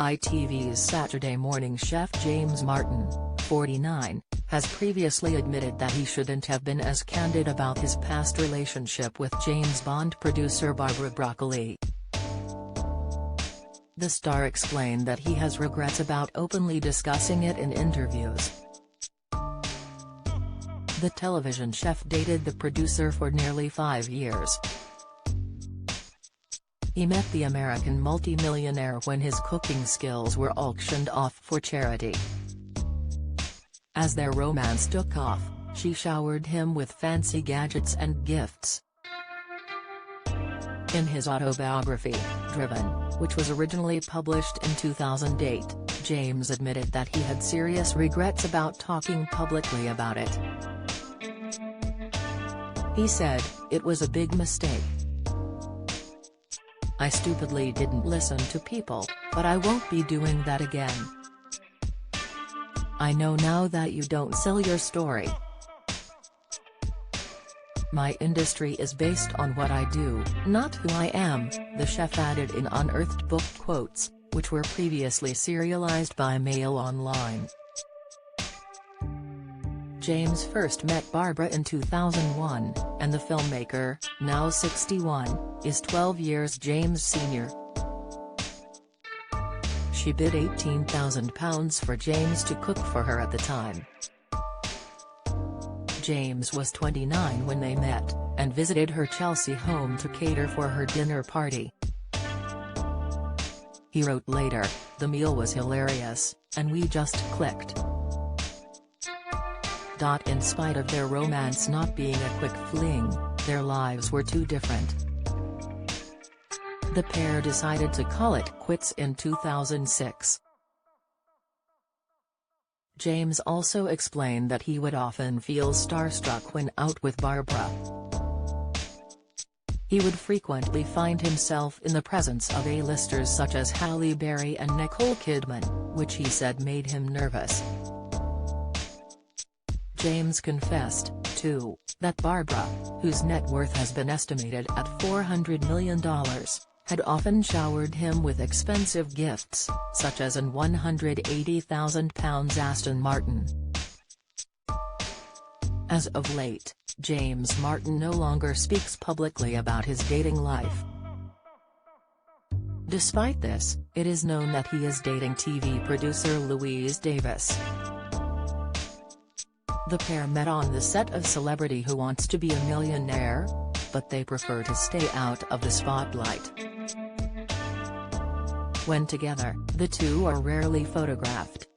ITV's Saturday morning chef James Martin, 49, has previously admitted that he shouldn't have been as candid about his past relationship with James Bond producer Barbara Broccoli. The star explained that he has regrets about openly discussing it in interviews. The television chef dated the producer for nearly 5 years. He met the American multimillionaire when his cooking skills were auctioned off for charity. As their romance took off, she showered him with fancy gadgets and gifts. In his autobiography, Driven, which was originally published in 2008, James admitted that he had serious regrets about talking publicly about it. He said, "It was a big mistake. I stupidly didn't listen to people, but I won't be doing that again. I know now that you don't sell your story. My industry is based on what I do, not who I am," the chef added in unearthed book quotes, which were previously serialized by Mail Online. James first met Barbara in 2001, and the filmmaker, now 61, is 12 years James' senior. She bid £18,000 for James to cook for her at the time. James was 29 when they met, and visited her Chelsea home to cater for her dinner party. He wrote later, "The meal was hilarious, and we just clicked." In spite of their romance not being a quick fling, their lives were too different. The pair decided to call it quits in 2006. James also explained that he would often feel starstruck when out with Barbara. He would frequently find himself in the presence of A-listers such as Halle Berry and Nicole Kidman, which he said made him nervous. James confessed, too, that Barbara, whose net worth has been estimated at $400 million, had often showered him with expensive gifts, such as an £180,000 Aston Martin. As of late, James Martin no longer speaks publicly about his dating life. Despite this, it is known that he is dating TV producer Louise Davis. The pair met on the set of Celebrity Who Wants to Be a Millionaire, but they prefer to stay out of the spotlight. When together, the two are rarely photographed.